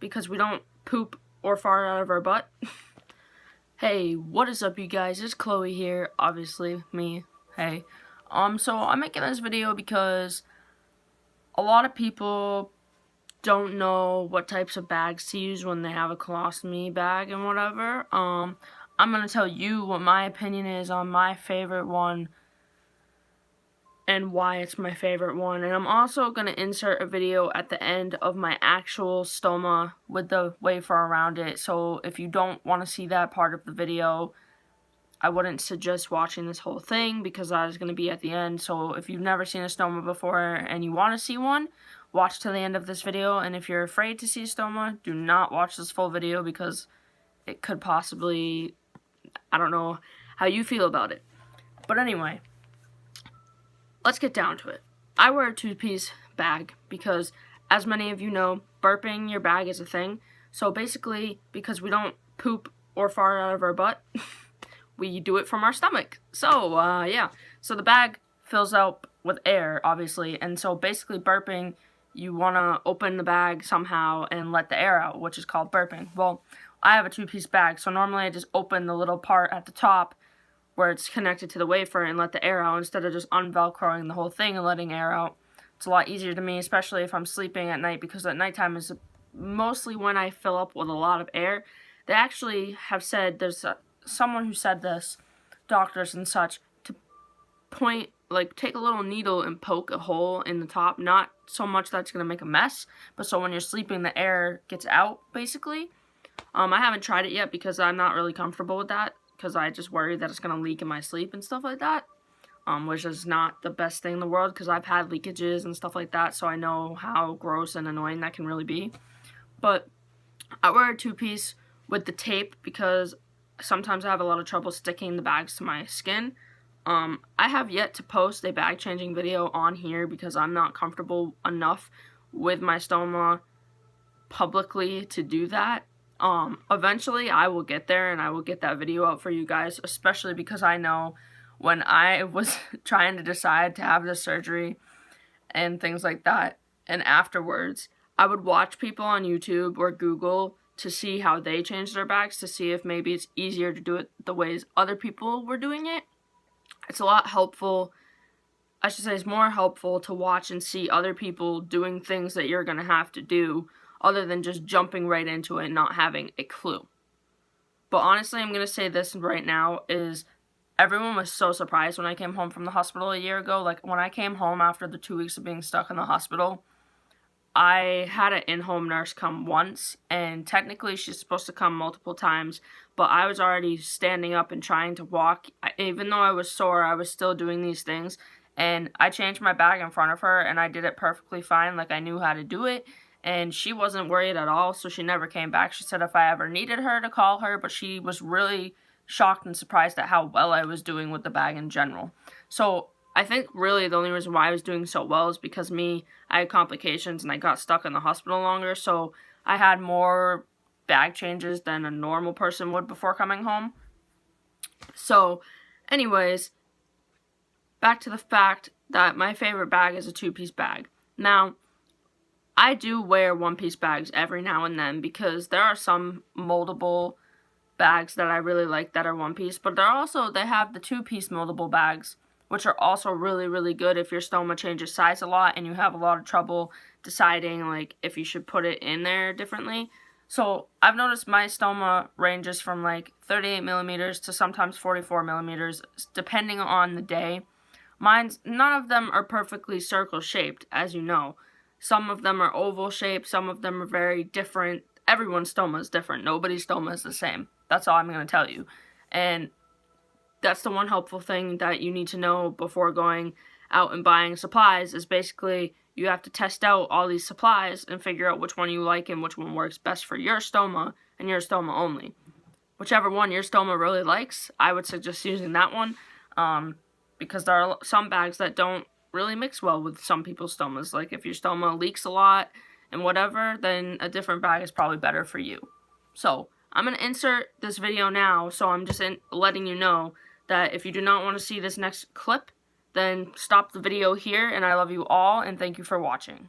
because we don't poop or fart out of our butt. Hey, what is up, you guys? It's Chloe here, obviously, me. Hey. So I'm making this video because a lot of people don't know what types of bags to use when they have a colostomy bag and whatever. I'm gonna tell you what my opinion is on my favorite one and why it's my favorite one, and I'm also going to insert a video at the end of my actual stoma with the wafer around it, so if you don't want to see that part of the video, I wouldn't suggest watching this whole thing because that is going to be at the end. So if you've never seen a stoma before and you want to see one, watch to the end of this video, and if you're afraid to see a stoma, do not watch this full video because it could possibly, I don't know how you feel about it. But anyway, let's get down to it. I wear a two-piece bag because, as many of you know, burping your bag is a thing. So basically, because we don't poop or fart out of our butt, we do it from our stomach. So, yeah. So the bag fills up with air, obviously. And so basically burping, you want to open the bag somehow and let the air out, which is called burping. Well, I have a two-piece bag, so normally I just open the little part at the top where it's connected to the wafer and let the air out instead of just unvelcroing the whole thing and letting air out. It's a lot easier to me, especially if I'm sleeping at night, because at nighttime is mostly when I fill up with a lot of air. They actually have said, there's someone who said this, doctors and such, to take a little needle and poke a hole in the top, not so much that's going to make a mess, but so when you're sleeping the air gets out, basically. I haven't tried it yet because I'm not really comfortable with that, because I just worry that it's going to leak in my sleep and stuff like that, which is not the best thing in the world, because I've had leakages and stuff like that, so I know how gross and annoying that can really be. But I wear a two-piece with the tape because sometimes I have a lot of trouble sticking the bags to my skin. I have yet to post a bag changing video on here because I'm not comfortable enough with my stoma publicly to do that. Eventually I will get there and I will get that video out for you guys, especially because I know when I was trying to decide to have the surgery and things like that, and afterwards, I would watch people on YouTube or Google to see how they changed their bags, to see if maybe it's easier to do it the ways other people were doing it. It's a lot helpful, I should say it's more helpful to watch and see other people doing things that you're going to have to do, other than just jumping right into it and not having a clue. But honestly, I'm going to say this right now, is everyone was so surprised when I came home from the hospital a year ago. Like, when I came home after the 2 weeks of being stuck in the hospital, I had an in-home nurse come once, and technically she's supposed to come multiple times, but I was already standing up and trying to walk. Even though I was sore, I was still doing these things, and I changed my bag in front of her, and I did it perfectly fine, like I knew how to do it. And she wasn't worried at all, so she never came back. She said if I ever needed her to call her, but she was really shocked and surprised at how well I was doing with the bag in general. So I think really the only reason why I was doing so well is because I had complications and I got stuck in the hospital longer, so I had more bag changes than a normal person would before coming home. So anyways, back to the fact that my favorite bag is a two-piece bag. Now, I do wear one-piece bags every now and then because there are some moldable bags that I really like that are one-piece, but they have the two-piece moldable bags, which are also really, really good if your stoma changes size a lot and you have a lot of trouble deciding like if you should put it in there differently. So I've noticed my stoma ranges from like 38 millimeters to sometimes 44 millimeters, depending on the day. None of them are perfectly circle-shaped, as you know. Some of them are oval shaped, some of them are very different. Everyone's stoma is different. Nobody's stoma is the same. That's all I'm going to tell you. And that's the one helpful thing that you need to know before going out and buying supplies, is basically you have to test out all these supplies and figure out which one you like and which one works best for your stoma and your stoma only. Whichever one your stoma really likes, I would suggest using that one, because there are some bags that don't really mix well with some people's stomas. Like if your stoma leaks a lot and whatever, then a different bag is probably better for you. So I'm going to insert this video now, so I'm just letting you know that if you do not want to see this next clip, then stop the video here, and I love you all, and thank you for watching.